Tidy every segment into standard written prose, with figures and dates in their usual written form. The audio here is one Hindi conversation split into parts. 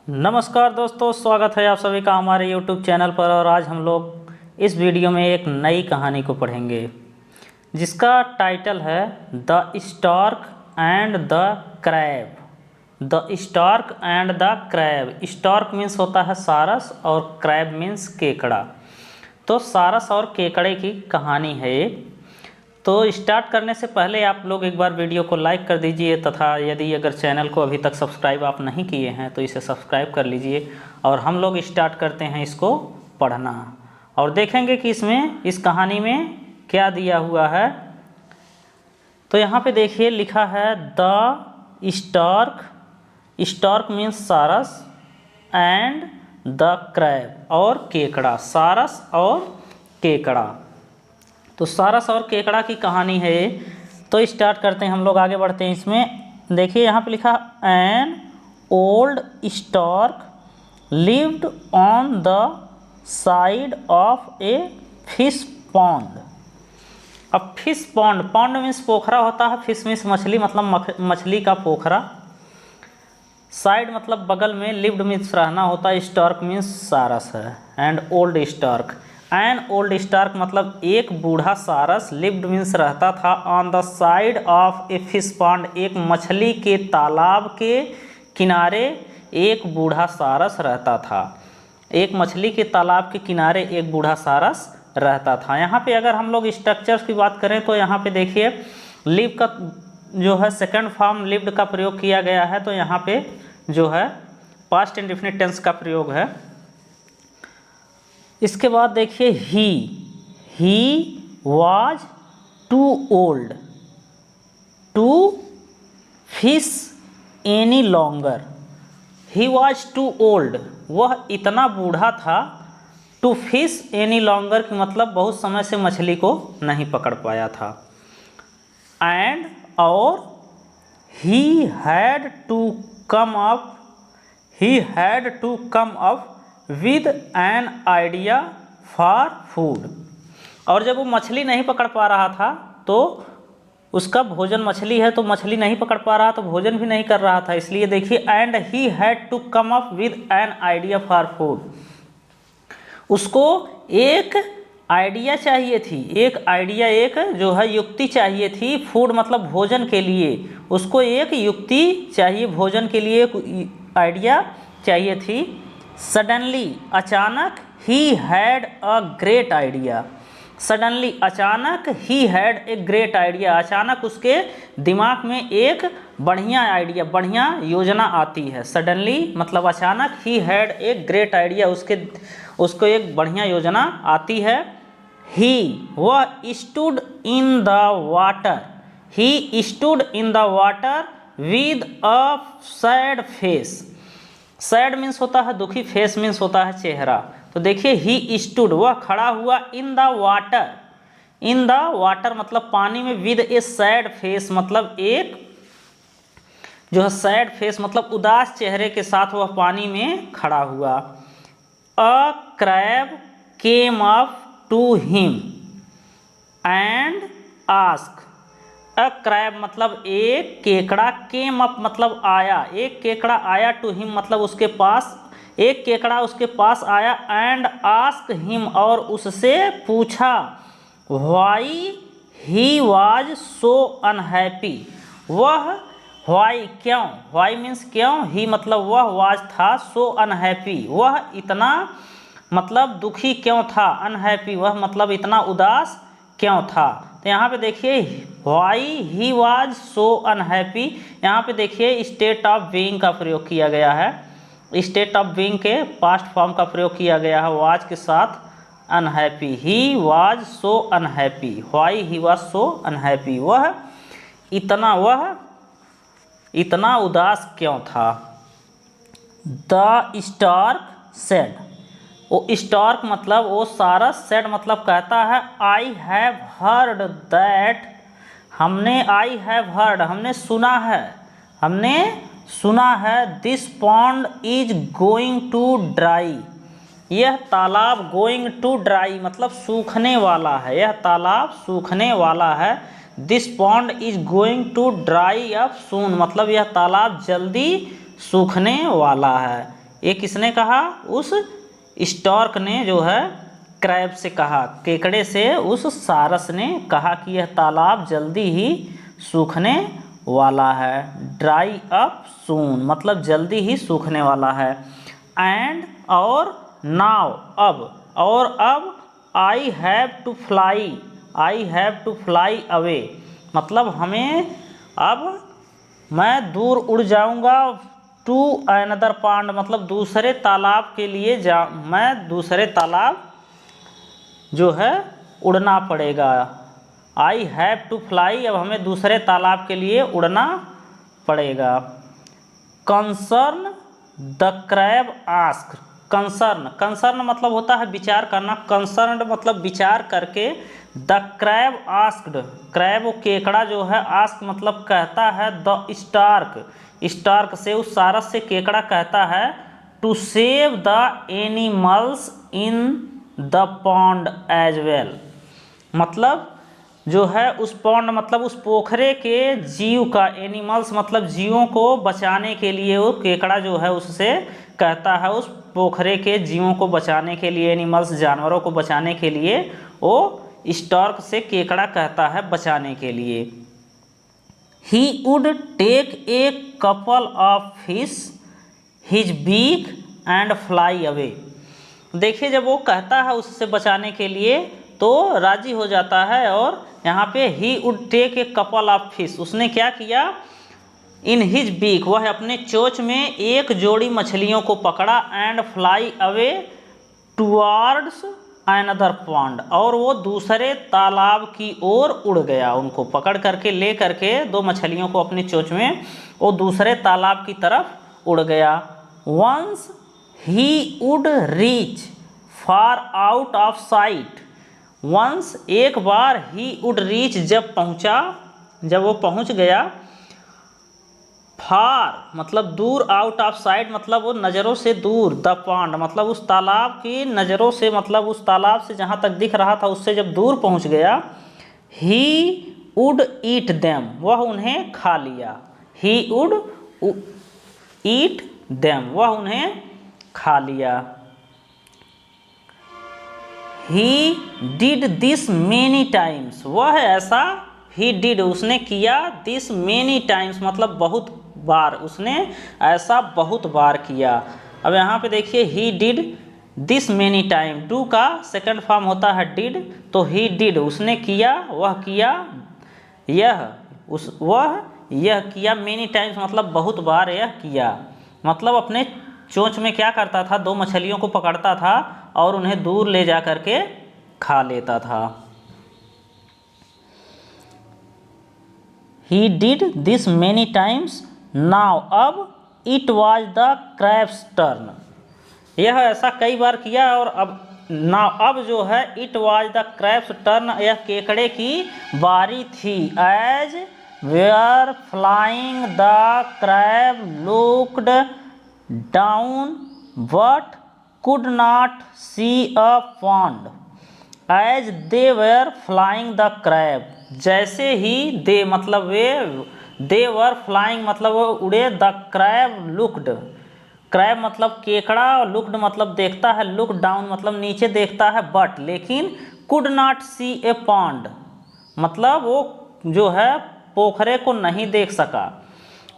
नमस्कार दोस्तों, स्वागत है आप सभी का हमारे YouTube चैनल पर। और आज हम लोग इस वीडियो में एक नई कहानी को पढ़ेंगे जिसका टाइटल है the stork and the crab. The stork and the crab. Stork means होता है सारस और क्रैब मीन्स केकड़ा। तो सारस और केकड़े की कहानी है ये। तो स्टार्ट करने से पहले आप लोग एक बार वीडियो को लाइक कर दीजिए तथा यदि अगर चैनल को अभी तक सब्सक्राइब आप नहीं किए हैं तो इसे सब्सक्राइब कर लीजिए। और हम लोग स्टार्ट करते हैं इसको पढ़ना और देखेंगे कि इसमें इस कहानी में क्या दिया हुआ है। तो यहाँ पे देखिए लिखा है द स्टार्क। स्टार्क मीन्स सारस एंड द क्रैब और केकड़ा। सारस और केकड़ा। तो सारस और केकड़ा की कहानी है। तो स्टार्ट करते हैं, हम लोग आगे बढ़ते हैं इसमें। देखिए यहाँ पे लिखा an old stork lived on the side of a fish pond. अब फिश पॉन्ड, पॉन्ड मीन्स पोखरा होता है, फिश मीन्स मछली, मतलब मछली का पोखरा। साइड मतलब बगल में, लिव्ड मीन्स रहना होता है, स्टार्क मीन्स सारस है। And old stork, an old stork मतलब एक बूढ़ा सारस, लिव्ड मीन्स रहता था, on the side of a fish pond एक मछली के तालाब के किनारे एक बूढ़ा सारस रहता था। एक मछली के तालाब के किनारे एक बूढ़ा सारस रहता था। यहाँ पे अगर हम लोग स्ट्रक्चर्स की बात करें तो यहाँ पे देखिए लिव का जो है सेकंड फॉर्म लिव्ड का प्रयोग किया गया है। तो यहाँ पे जो है पास्ट इंडेफिनिट टेंस का प्रयोग है। इसके बाद देखिए he was too old to fish any longer. He was too old, वह इतना बूढ़ा था, टू फिश एनी लॉन्गर की मतलब बहुत समय से मछली को नहीं पकड़ पाया था। एंड और he had to come up with an idea for food. और जब वो मछली नहीं पकड़ पा रहा था तो उसका भोजन, मछली है तो मछली नहीं पकड़ पा रहा तो भोजन भी नहीं कर रहा था, इसलिए देखिए and he had to come up with an idea for food. उसको एक आइडिया चाहिए थी, एक आइडिया, एक जो है युक्ति चाहिए थी। फूड मतलब भोजन के लिए, उसको एक युक्ति चाहिए भोजन के लिए, एक आइडिया चाहिए थी। सडनली अचानक, he had a great idea. Suddenly अचानक, he had a great idea, अचानक उसके दिमाग में एक बढ़िया आइडिया, बढ़िया योजना आती है। सडनली मतलब अचानक, he had a great idea, उसको एक बढ़िया योजना आती है। ही वह stood in the water, he stood in the water with a sad face. Sad means होता है दुखी, फेस मीन्स होता है चेहरा। तो देखिए ही स्टूड वह खड़ा हुआ, in the water, in the water मतलब पानी में, विद ए सैड फेस मतलब एक जो है सैड फेस मतलब उदास चेहरे के साथ वह पानी में खड़ा हुआ। A crab came up to him and ask. A crab मतलब एक केकड़ा, केम अप मतलब आया, एक केकड़ा आया, टू हिम मतलब उसके पास, एक केकड़ा उसके पास आया, एंड आस्क हिम और उससे पूछा, why he was so unhappy. वह व्हाई क्यों, व्हाई मीन्स क्यों, ही मतलब वह, वाज था, सो अनहैप्पी वह इतना मतलब दुखी क्यों था, अनहैप्पी वह मतलब इतना उदास क्यों था। तो यहाँ पे देखिए why he was so unhappy, यहाँ पे देखिए स्टेट ऑफ बीइंग का प्रयोग किया गया है। स्टेट ऑफ बीइंग के पास्ट फॉर्म का प्रयोग किया गया है वाज के साथ unhappy. He was so unhappy, why he was so unhappy वह इतना उदास क्यों था। द स्टार्क सेड, वो स्टार्क मतलब वो सारस, सेड मतलब कहता है, I have heard that, I have heard हमने सुना है, this pond is going to dry, यह तालाब गोइंग टू ड्राई मतलब सूखने वाला है, यह तालाब सूखने वाला है। This pond is going to dry up soon मतलब यह तालाब जल्दी सूखने वाला है। ये किसने कहा? उस स्टार्क ने जो है क्रैब से कहा, केकड़े से उस सारस ने कहा कि यह तालाब जल्दी ही सूखने वाला है। ड्राई अप सून मतलब जल्दी ही सूखने वाला है। एंड और नाउ अब I have to fly away मतलब हमें अब मैं दूर उड़ जाऊंगा। टू अनदर पॉन्ड मतलब दूसरे तालाब के लिए मैं दूसरे तालाब जो है उड़ना पड़ेगा। आई हैव टू फ्लाई अब हमें दूसरे तालाब के लिए उड़ना पड़ेगा। Concern the crab ask concern मतलब होता है विचार करना। कंसर्न मतलब विचार करके। द क्रैब आस्क्ड क्रैब वो केकड़ा जो है आस्क मतलब कहता है। द स्टार्क से उस सारस से केकड़ा कहता है to save the animals in the pond as well मतलब जो है उस पॉन्ड मतलब उस पोखरे के जीव का एनिमल्स मतलब जीवों को बचाने के लिए वो केकड़ा जो है उससे कहता है उस पोखरे के जीवों को बचाने के लिए एनिमल्स जानवरों को बचाने के लिए वो स्टार्क से केकड़ा कहता है बचाने के लिए। He would take a couple of fish his beak and fly away देखिए जब वो कहता है उससे बचाने के लिए तो राजी हो जाता है। और यहाँ पे he would take a couple of fish उसने क्या किया? इन हिज बीक वह अपने चोंच में एक जोड़ी मछलियों को पकड़ा। And fly away towards another pond और वो दूसरे तालाब की ओर उड़ गया। उनको पकड़ करके ले करके दो मछलियों को अपनी चोंच में वो दूसरे तालाब की तरफ उड़ गया। Once he would reach far out of sight once एक बार ही वुड रीच जब वो पहुंच गया। फार मतलब दूर, आउट ऑफ साइट मतलब वो नज़रों से दूर। द पॉन्ड मतलब उस तालाब की नज़रों से मतलब उस तालाब से जहाँ तक दिख रहा था उससे जब दूर पहुँच गया। ही वुड ईट देम वह उन्हें खा लिया। ही वुड ईट देम वह उन्हें खा लिया। He did this many times वह ऐसा ही डिड उसने किया। दिस मेनी टाइम्स मतलब बहुत बार उसने ऐसा बहुत बार किया। अब यहाँ पे देखिए he did this many time do का सेकंड फॉर्म होता है डिड तो ही डिड उसने किया वह किया यह किया। मेनी टाइम्स मतलब बहुत बार यह किया मतलब अपने चोंच में क्या करता था? दो मछलियों को पकड़ता था और उन्हें दूर ले जा करके खा लेता था। He did this many times. Now अब it was the crab's turn यह ऐसा कई बार किया और अब जो है it was the crab's turn यह केकड़े की बारी थी। As were flying the crab looked down but could not see a pond. As they were flying the crab जैसे ही दे मतलब दे वर फ्लाइंग मतलब वो उड़े। द क्रैब लुक्ड क्रैब मतलब केकड़ा, लुक्ड मतलब देखता है, लुक डाउन मतलब नीचे देखता है, बट लेकिन could not see a pond मतलब वो जो है पोखरे को नहीं देख सका।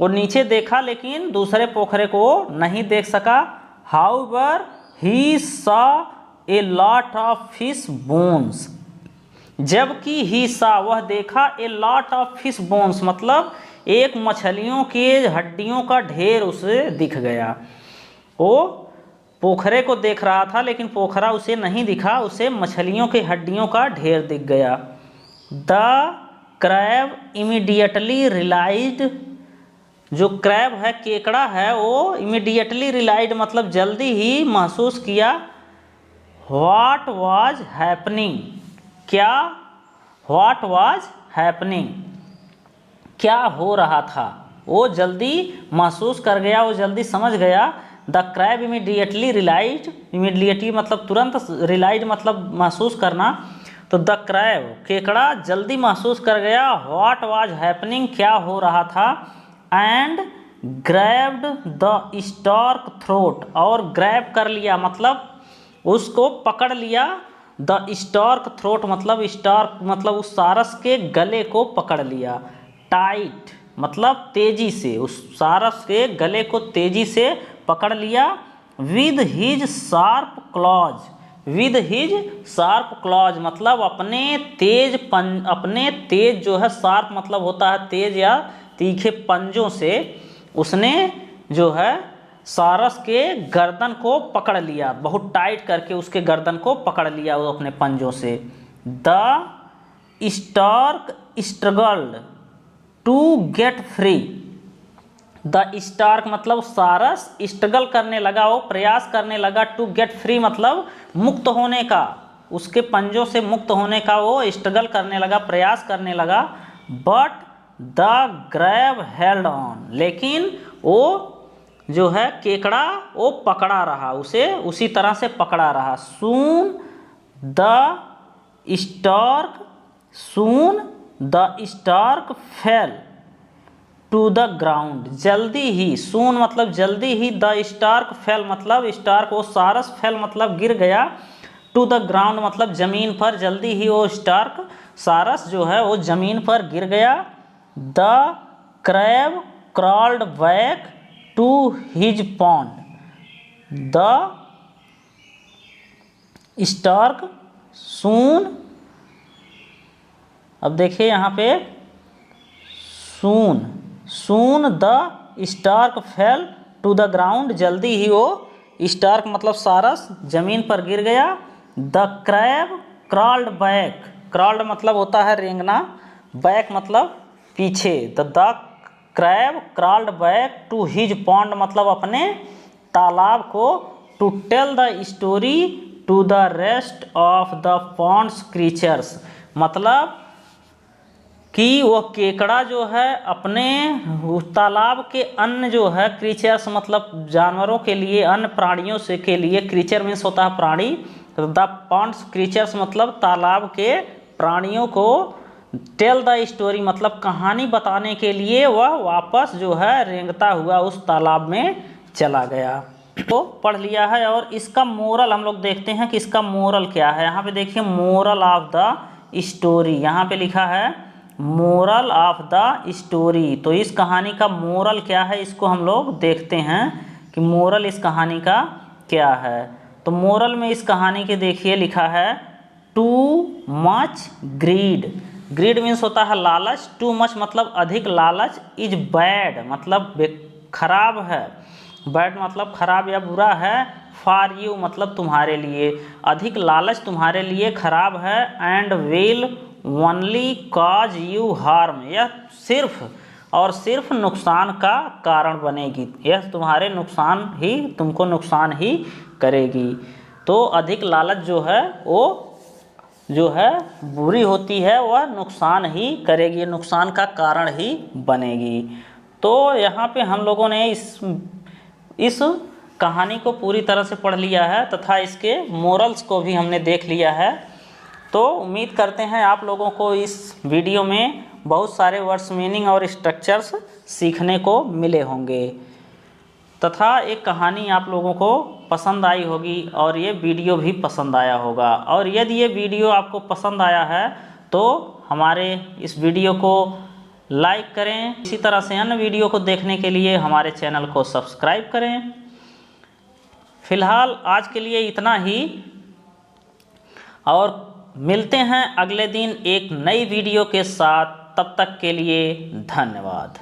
वो नीचे देखा लेकिन दूसरे पोखरे को नहीं देख सका। However he saw a lot of fish bones जबकि ही सा वह देखा a lot of fish bones मतलब एक मछलियों के हड्डियों का ढेर उसे दिख गया। वो पोखरे को देख रहा था लेकिन पोखरा उसे नहीं दिखा, उसे मछलियों के हड्डियों का ढेर दिख गया। द क्रैब इमीडिएटली रियलाइज्ड जो क्रैब है केकड़ा है वो इमीडिएटली रियलाइज्ड मतलब जल्दी ही महसूस किया। व्हाट वाज हैपनिंग क्या व्हाट वाज हैपनिंग क्या हो रहा था वो जल्दी महसूस कर गया, वो जल्दी समझ गया। The crab immediately realized immediately मतलब तुरंत, रियलाइज्ड मतलब महसूस करना। तो द क्रैब केकड़ा जल्दी महसूस कर गया व्हाट वाज हैपनिंग क्या हो रहा था। And grabbed the stork throat, और ग्रैब कर लिया मतलब उसको पकड़ लिया, द स्टार्क थ्रोट मतलब स्टार्क मतलब उस सारस के गले को पकड़ लिया, टाइट मतलब तेजी से, उस सारस के गले को तेजी से पकड़ लिया, with his sharp clause, with his sharp clause मतलब अपने तेज जो है, शार्प मतलब होता है तेज या तीखे पंजों से उसने जो है सारस के गर्दन को पकड़ लिया, बहुत टाइट करके उसके गर्दन को पकड़ लिया वो अपने पंजों से। The stork struggled to get free, the stork मतलब सारस, स्ट्रगल करने लगा, वो प्रयास करने लगा, टू गेट फ्री मतलब मुक्त होने का, उसके पंजों से मुक्त होने का वो स्ट्रगल करने लगा, प्रयास करने लगा। But the grab held on, लेकिन वो जो है केकड़ा वो पकड़ा रहा, उसे उसी तरह से पकड़ा रहा। Soon the stork fell to the ground, जल्दी ही, सून मतलब जल्दी ही, द स्टार्क फेल मतलब स्टार्क वो सारस, फेल मतलब गिर गया, टू द ग्राउंड मतलब जमीन पर, जल्दी ही वो स्टार्क सारस जो है वो जमीन पर गिर गया। The crab crawled back to his pond, the stork soon, अब देखिए यहाँ पे soon the stork fell to the ground, जल्दी ही वो स्टार्क मतलब सारस जमीन पर गिर गया। The crab crawled back, crawled मतलब होता है रेंगना, बैक मतलब पीछे, the crab crawled back to his pond मतलब अपने तालाब को, to tell the story to the rest of the pond's creatures मतलब कि वो केकड़ा जो है अपने तालाब के अन्य जो है क्रीचर्स मतलब जानवरों के लिए, अन्य प्राणियों से के लिए, क्रीचर मीन्स होता है प्राणी, द पॉन्ड्स क्रीचर्स मतलब तालाब के प्राणियों को, टेल द स्टोरी मतलब कहानी बताने के लिए वह वापस जो है रेंगता हुआ उस तालाब में चला गया। तो पढ़ लिया है, और इसका मोरल हम लोग देखते हैं कि इसका मोरल क्या है। यहाँ पे देखिए मोरल ऑफ द स्टोरी, यहाँ पे लिखा है मोरल ऑफ द स्टोरी, तो इस कहानी का मोरल क्या है इसको हम लोग देखते हैं कि मोरल इस कहानी का क्या है। तो मोरल में इस कहानी के देखिए लिखा है too much greed, greed means होता है लालच, टू मच मतलब अधिक लालच, इज बैड मतलब खराब है, बैड मतलब खराब या बुरा है, फॉर यू मतलब तुम्हारे लिए, अधिक लालच तुम्हारे लिए खराब है, and will only cause you harm, यह सिर्फ और सिर्फ नुकसान का कारण बनेगी, यह तुम्हारे नुकसान ही, तुमको नुकसान ही करेगी। तो अधिक लालच जो है वो जो है बुरी होती है, वह नुकसान ही करेगी, नुकसान का कारण ही बनेगी। तो यहाँ पे हम लोगों ने इस कहानी को पूरी तरह से पढ़ लिया है तथा इसके मोरल्स को भी हमने देख लिया है। तो उम्मीद करते हैं आप लोगों को इस वीडियो में बहुत सारे वर्ड्स मीनिंग और स्ट्रक्चर्स सीखने को मिले होंगे तथा एक कहानी आप लोगों को पसंद आई होगी और ये वीडियो भी पसंद आया होगा। और यदि ये वीडियो आपको पसंद आया है तो हमारे इस वीडियो को लाइक करें, इसी तरह से अन्य वीडियो को देखने के लिए हमारे चैनल को सब्सक्राइब करें। फिलहाल आज के लिए इतना ही, और मिलते हैं अगले दिन एक नई वीडियो के साथ। तब तक के लिए धन्यवाद।